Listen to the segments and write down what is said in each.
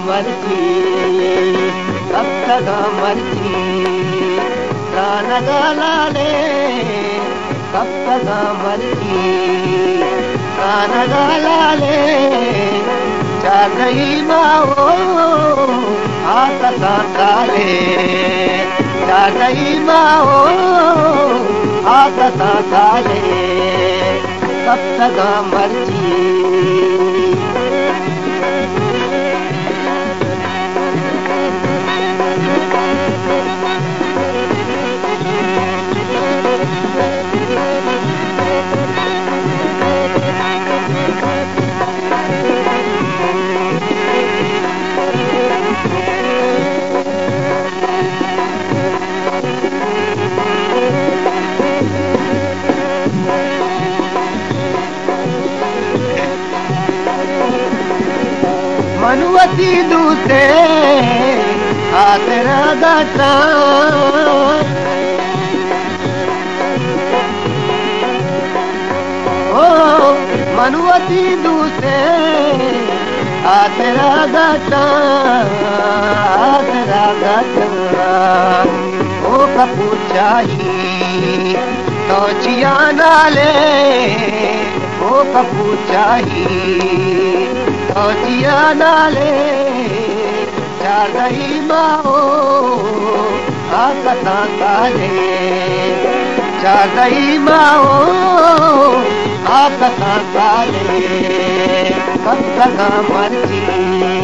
मर्जी कब तक मर्जी प्राण गाले कब तक मर्जी प्राण गाले चादई माओ आका काले चादई माओ आका काले कब तक मर्जी मनुवती दूते आतरा गाता ओ मनुवती दूते आतरा गाता ओ कपूचाही तो जिया नाले ओ कपूचाही जिया नाले चादई माओ आकता काले चादई माओ आकता काले कब तक मर्जी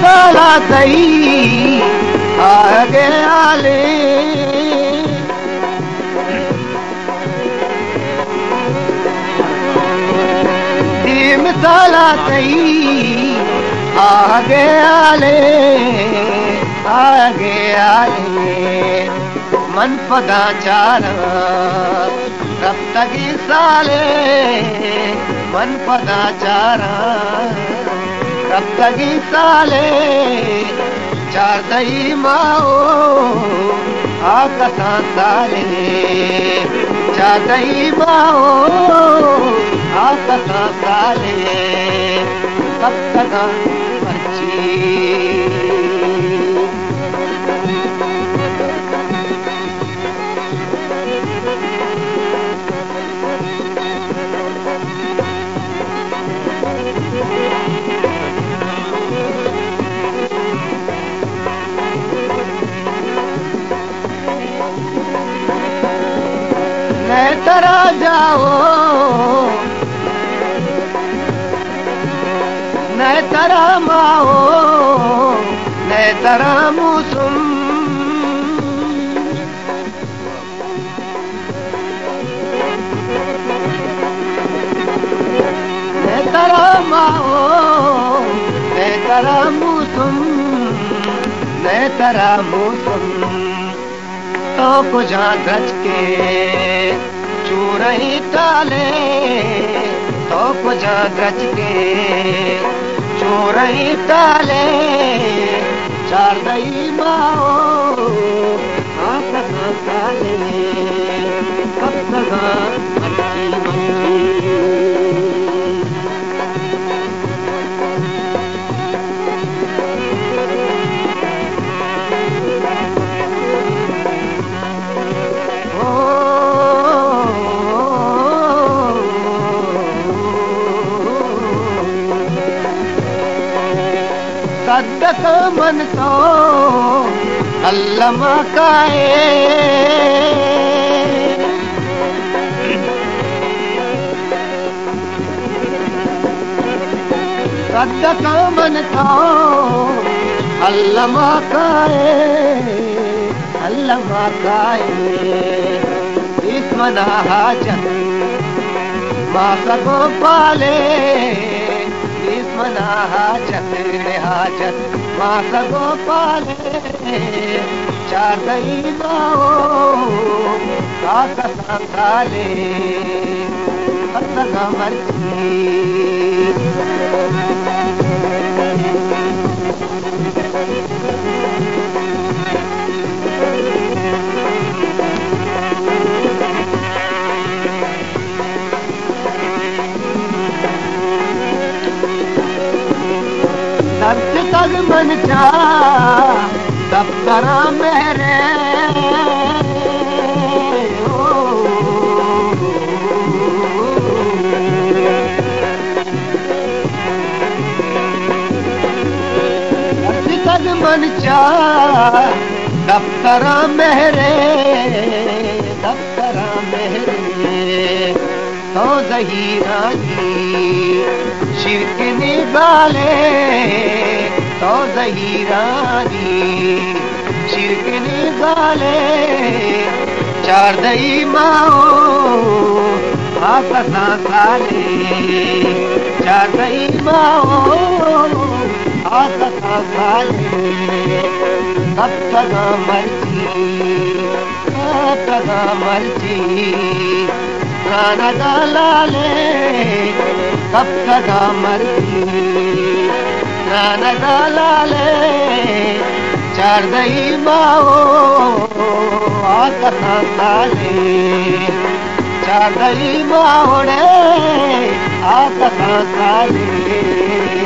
साला कई आगे आले दीम साला कई आगे आले मन पदा चार कब तक साले मन पदा चारा कब तक साले चादई माओ आकता साले चादई माओ आकता साले कब तक मर्जी तरा जाओ न तरा माओ न तरा मौसम न तरा माओ न तरा मौसम न तरा मौसम तो कुझा गज के चूरही टाले तो कुझा गज के चूरही टाले चादई माओ आकता काले कब तक सदक मन तो अल्लाह काए सद्दक मनता अल्लमा काए इसमना हाजत मासको पाले इसमना हाजत मासको पाले चार दई माओ काका संगाले सद्दक मर्जी सच तग मन चा दफ्तरा मेरे सच तग मन चा दफ्तरा मेरे तो ज़हीरानी शिरक निगाले तो ज़हीरानी शिरक निगाले चार दई माओ आकसा साले चार दई माओ आकसा साले कब तक मर्जी गाना गाले कब तक मर्जी गाना गाले चार दई माओ आकसा साले चार दई माओ आकसा साले